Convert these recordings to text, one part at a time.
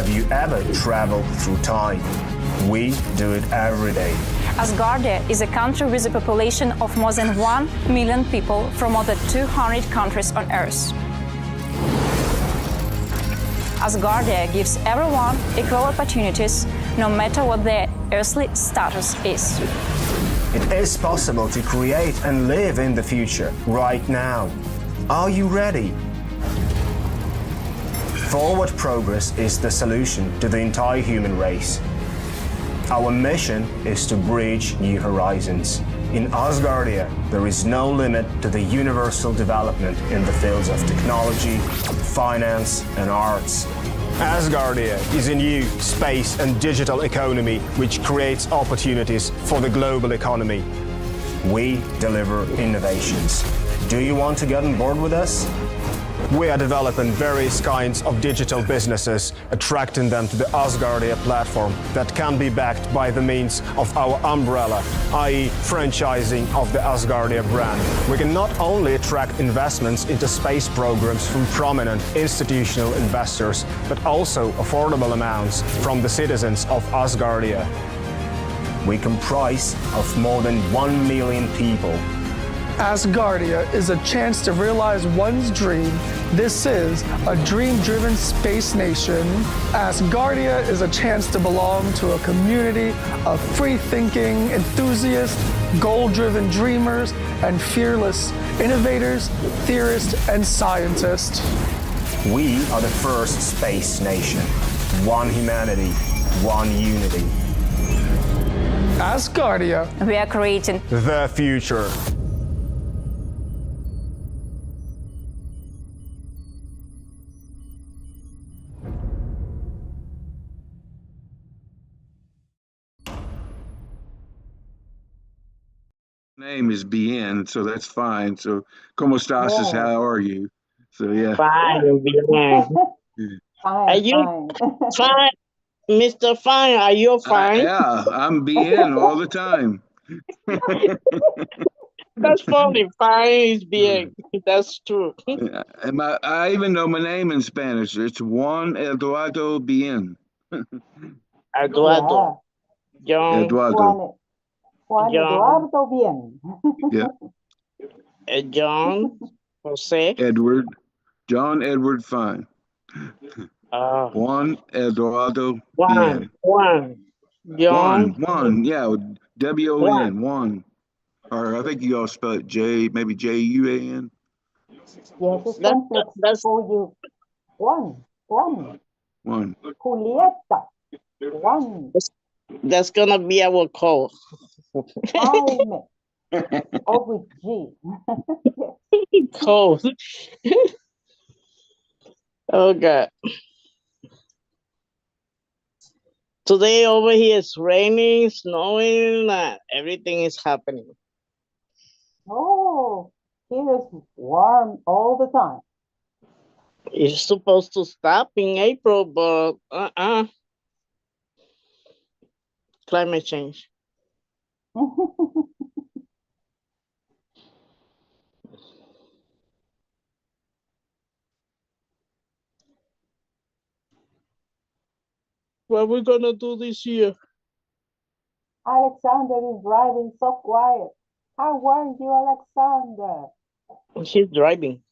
Have you ever traveled through time? We do it every day. Asgardia is a country with a population of more than 1 million people from more than 200 countries on Earth. Asgardia gives everyone equal opportunities, no matter what their earthly status is. It is possible to create and live in the future right now. Are you ready? Forward progress is the solution to the entire human race. Our mission is to bridge new horizons. In Asgardia, there is no limit to the universal development in the fields of technology, finance, and arts. Asgardia is a new space and digital economy which creates opportunities for the global economy. We deliver innovations. Do you want to get on board with us? We are developing various kinds of digital businesses, attracting them to the Asgardia platform that can be backed by the means of our umbrella, i.e. franchising of the Asgardia brand. We can not only attract investments into space programs from prominent institutional investors, but also affordable amounts from the citizens of Asgardia. We comprise of more than 1 million people. Asgardia is a chance to realize one's dream. This is a dream-driven space nation. Asgardia is a chance to belong to a community of free-thinking enthusiasts, goal-driven dreamers, and fearless innovators, theorists, and scientists. We are the first space nation. One humanity, one unity. Asgardia. We are creating the future. Name is BN, so that's fine. So, ¿Cómo estás? Is how are you? So, yeah. Fine, BN. Are you fine? Mr. Fine, are you fine? Yeah, I'm BN all the time. That's funny. Fine is BN. That's true. And I even know my name in Spanish. It's Juan Eduardo BN. Eduardo. John. Eduardo. Juan Eduardo bien. Yeah. John Jose. Edward. John Edward Fine. Juan Eduardo bien. Juan. John. Juan. Yeah. W-O-N. Juan. Or I think you all spell it J, maybe J-U-A-N. Yes, it's complex for you. Juan. Julieta. Juan. That's gonna be our call. Jaime. Or with G. Call. Okay. Today over here it's raining, snowing, everything is happening. Oh, here is warm all the time. It's supposed to stop in April, but climate change. What are we gonna do this year? Alexander is driving so quiet. How are you, Alexander? She's driving.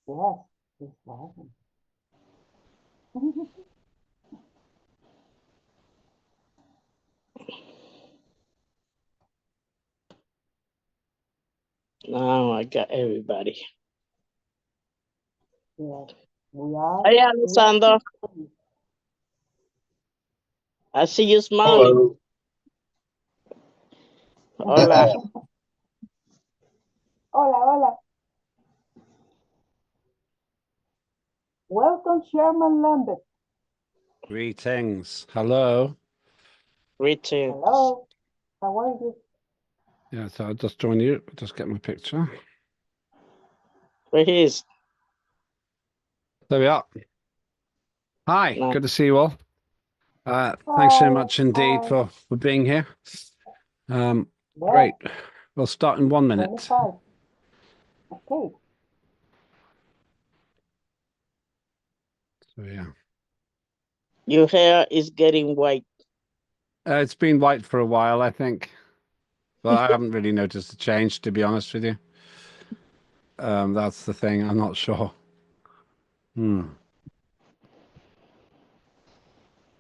Yes, he's driving. Now I got everybody. Yes, we are. Hey, Alexander. I see you smiling. Hola. Hola. Welcome, Chairman Lambert. Greetings. Hello. Greetings. Hello. How are you? Yeah, so I'll just join you. Just get my picture. Where he is? There we are. Hi, good to see you all. Thanks so much indeed for being here. Great. We'll start in 1 minute. 25. Okay. So yeah. Your hair is getting white. It's been white for a while, I think. But I haven't really noticed a change, to be honest with you. That's the thing. I'm not sure. I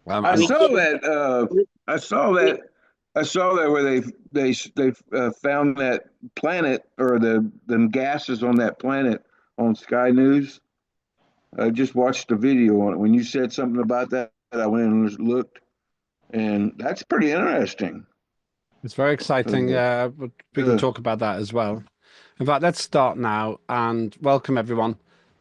I'm saw not. that. I saw that where they found that planet or the gases on that planet on Sky News. I just watched a video on it. When you said something about that, I went and looked, and that's pretty interesting. It's very exciting. Uh, But we can uh, talk about that as well. In fact, let's start now and welcome everyone.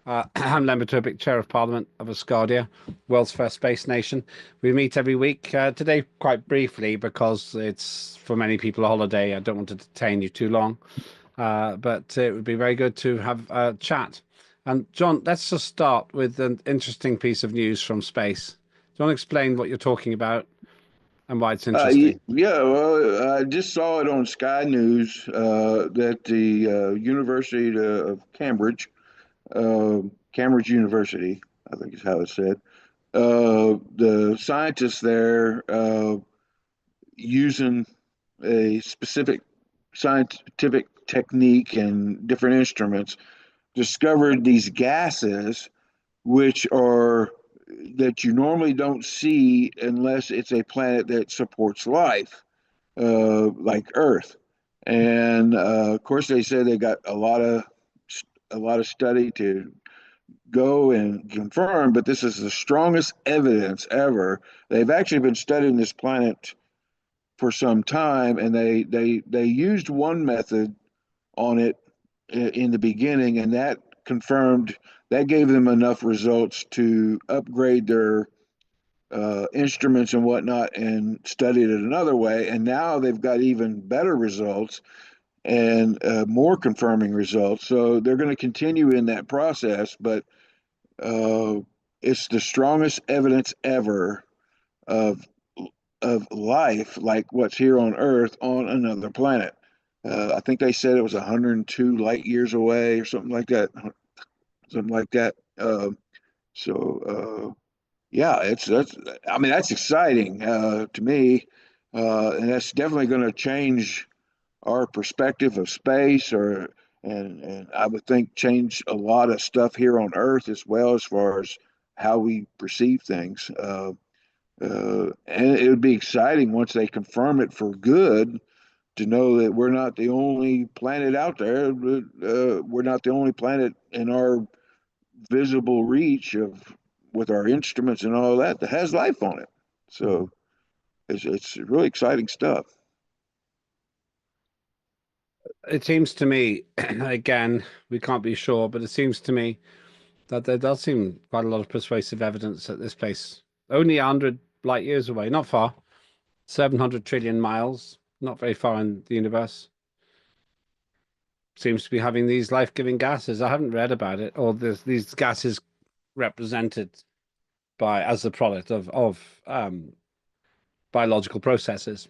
I'm Lember Turbik, Chair of Parliament of Asgardia, world's first space nation. We meet every week. Today, quite briefly, because it's for many people a holiday. I don't want to detain you too long, but it would be very good to have a chat. And John, let's just start with an interesting piece of news from space. Do you want to explain what you're talking about and why it's interesting? yeah, well, I just saw it on Sky News that the University of Cambridge, Cambridge University, I think is how it's said, the scientists there using a specific scientific technique and different instruments discovered these gases which are that you normally don't see unless it's a planet that supports life, like Earth. And of course, they said they got a lot of study to go and confirm, but this is the strongest evidence ever. They've actually been studying this planet for some time, and they used one method on it in the beginning, and that confirmed that gave them enough results to upgrade their instruments and whatnot and studied it another way. And now they've got even better results and more confirming results. So they're going to continue in that process, but uh, it's the strongest evidence ever of life like what's here on Earth on another planet. I think they said it was 102 light years away or something like that. Something like that. So yeah, it's that's I mean that's exciting to me, and that's definitely going to change our perspective of space, or and I would think change a lot of stuff here on Earth as well as far as how we perceive things. And it would be exciting once they confirm it for good to know that we're not the only planet out there. We're not the only planet in our visible reach of with our instruments and all that has life on it. So it's really exciting stuff. It seems to me, again, we can't be sure, but it seems to me that there does seem quite a lot of persuasive evidence that this place, only 100 light years away, not far, 700 trillion miles, not very far in the universe, seems to be having these life-giving gases. I haven't read about it, or these gases represented by as the product of biological processes.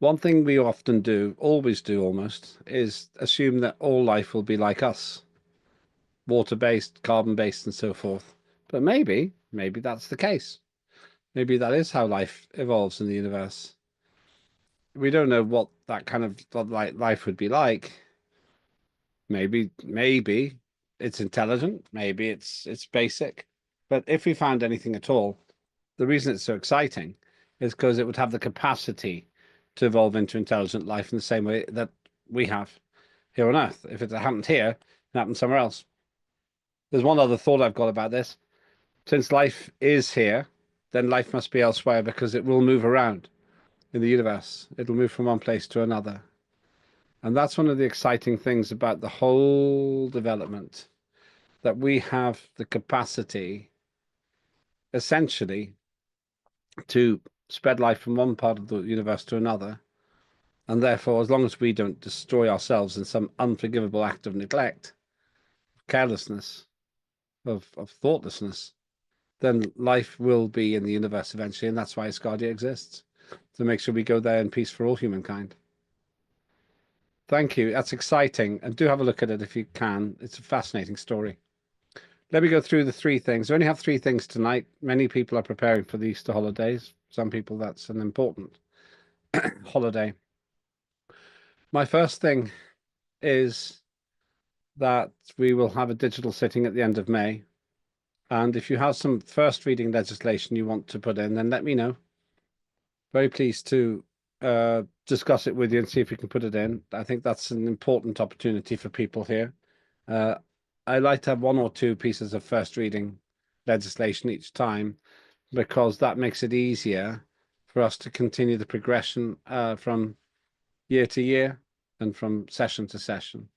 One thing we often do, always do almost, is assume that all life will be like us, water-based, carbon-based, and so forth. But maybe that's the case. Maybe that is how life evolves in the universe. We don't know what that kind of life would be like. Maybe it's intelligent. Maybe it's basic. But if we found anything at all, the reason it's so exciting is because it would have the capacity to evolve into intelligent life in the same way that we have here on Earth. If it happened here, it happened somewhere else. There's one other thought I've got about this. Since life is here, then life must be elsewhere because it will move around in the universe. It'll move from one place to another. And that's one of the exciting things about the whole development, that we have the capacity, essentially, to spread life from one part of the universe to another. And therefore, as long as we don't destroy ourselves in some unforgivable act of neglect, of carelessness, of thoughtlessness, then life will be in the universe eventually. And that's why Asgardia exists, to make sure we go there in peace for all humankind. Thank you. That's exciting. And do have a look at it if you can. It's a fascinating story. let me go through the three things. We only have three things tonight. Many people are preparing for the Easter holidays. Some people, that's an important holiday. My first thing is that we will have a digital sitting at the end of May. And if you have some first reading legislation you want to put in, then let me know. Very pleased to discuss it with you and see if we can put it in. I think that's an important opportunity for people here. I like to have one or two pieces of first reading legislation each time, because that makes it easier for us to continue the progression from year to year and from session to session.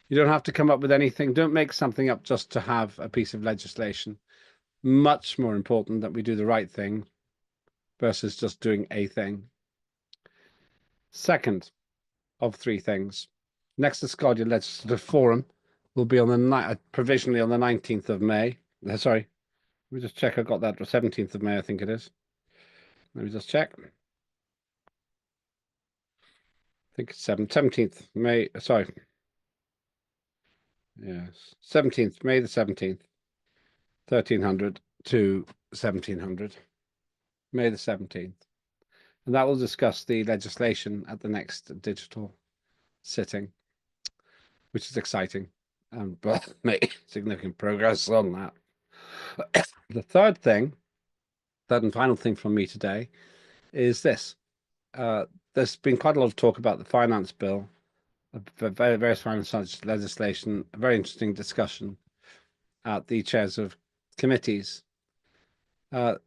You don't have to come up with anything. Don't make something up just to have a piece of legislation. Much more important that we do the right thing versus just doing a thing. Second of three things, next Asgardia Legislative Forum will be on the provisionally on the 19th of May. Sorry, let me just check. I got that 17th of May, I think it is. Let me just check. I think it's 17th May. Sorry. Yes, 17th, May the 17th, 1300 to 1700. May the 17th. And that will discuss the legislation at the next digital sitting, which is exciting, and we'll make significant progress on that. The third and final thing from me today is this. There's been quite a lot of talk about the finance bill, various finance legislation, a very interesting discussion at the chairs of committees. I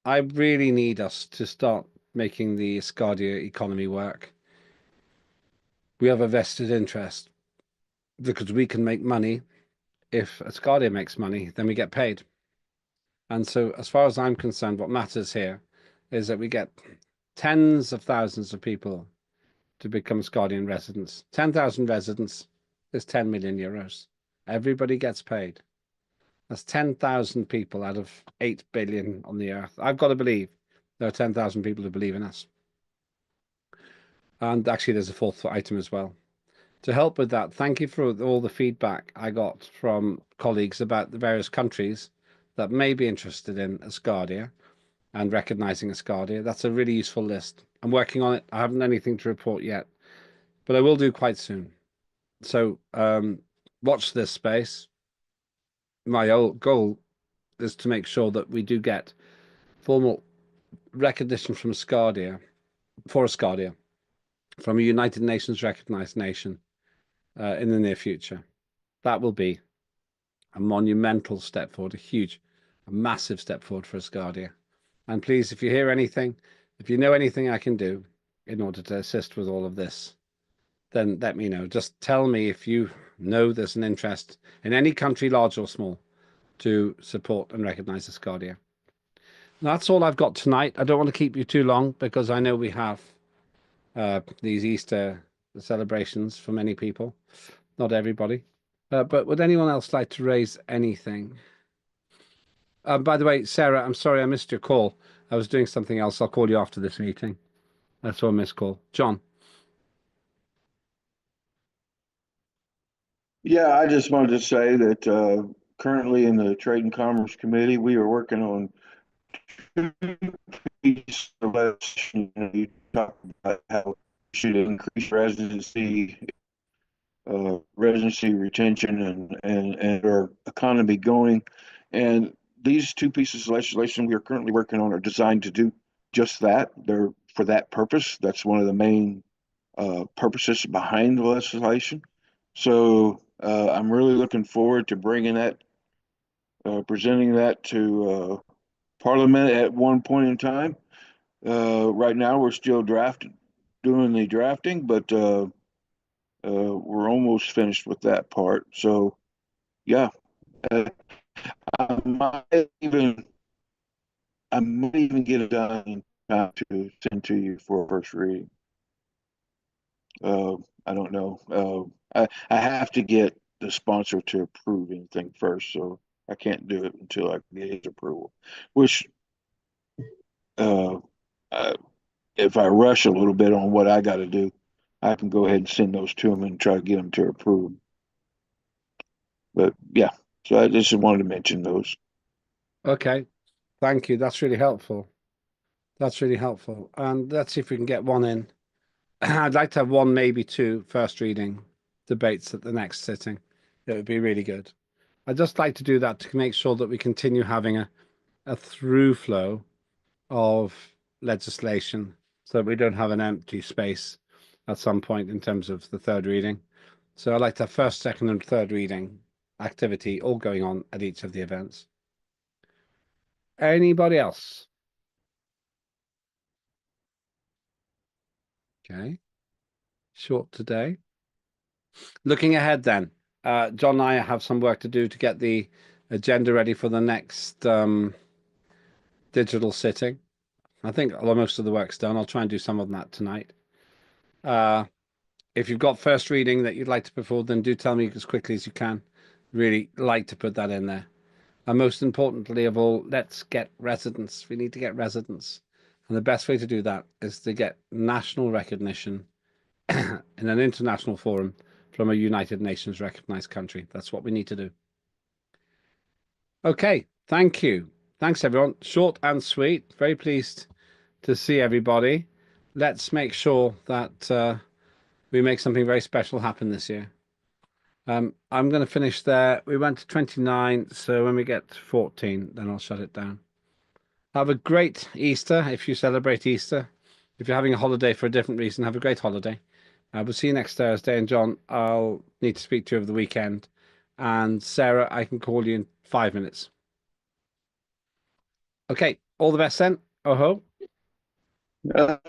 really need us to start making the Asgardia economy work. We have a vested interest because we can make money. If Asgardia makes money, then we get paid. And so, as far as I'm concerned, what matters here is that we get tens of thousands of people to become Asgardian residents. 10,000 residents is 10 million euros. Everybody gets paid. That's 10,000 people out of 8 billion on the earth. I've got to believe there are 10,000 people who believe in us. And actually, there's a fourth item as well. To help with that, thank you for all the feedback I got from colleagues about the various countries that may be interested in Asgardia and recognizing Asgardia. That's a really useful list. I'm working on it. I haven't anything to report yet, but I will do quite soon. So watch this space. My goal is to make sure that we do get formal recognition from Asgardia, for Asgardia, from a United Nations recognized nation in the near future. That will be a monumental step forward, a massive step forward for Asgardia. And please, if you hear anything, if you know anything I can do in order to assist with all of this, then let me know. Just tell me if you know there's an interest in any country, large or small, to support and recognize Asgardia. That's all I've got tonight. I don't want to keep you too long because I know we have these Easter celebrations for many people, not everybody. But would anyone else like to raise anything? By the way, Sarah, I'm sorry I missed your call. I was doing something else. I'll call you after this meeting. I saw a missed call. John. Yeah, I just wanted to say that currently in the Trade and Commerce Committee, we are working on two pieces of legislation. You talked about how we should increase residency retention and our economy going. And these two pieces of legislation we are currently working on are designed to do just that. They're for that purpose. That's one of the main purposes behind the legislation. So I'm really looking forward to bringing that, presenting that to Parliament at one point in time. Right now, we're still doing the drafting, but we're almost finished with that part. So, yeah, I might even get it done in time to send to you for first reading. I don't know. I have to get the sponsor to approve anything first, so I can't do it until I get his approval. Which, uh, if I rush a little bit on what I got to do, I can go ahead and send those to him and try to get them to approve. But yeah, So I just wanted to mention those. Okay, thank you. That's really helpful. That's really helpful. And let's see if we can get one in. I'd like to have one, maybe two first reading debates at the next sitting. It would be really good. I'd just like to do that to make sure that we continue having a through flow of legislation so that we don't have an empty space at some point in terms of the third reading. So I'd like to have first, second, and third reading activity all going on at each of the events. Anybody else? Okay. Short today. Looking ahead then, John and I have some work to do to get the agenda ready for the next digital sitting. I think most of the work's done. I'll try and do some of that tonight. If you've got first reading that you'd like to put forward, then do tell me as quickly as you can. Really like to put that in there. And most importantly of all, let's get residents. We need to get residents. And the best way to do that is to get national recognition in an international forum from a United Nations recognized country. That's what we need to do. Okay, thank you. Thanks, everyone. Short and sweet. Very pleased to see everybody. Let's make sure that we make something very special happen this year. I'm going to finish there. We went to 29, so when we get to 14, then I'll shut it down. Have a great Easter if you celebrate Easter. If you're having a holiday for a different reason, have a great holiday. We'll see you next Thursday. And John, I'll need to speak to you over the weekend. And Sarah, I can call you in 5 minutes. Okay, all the best then. Oh ho.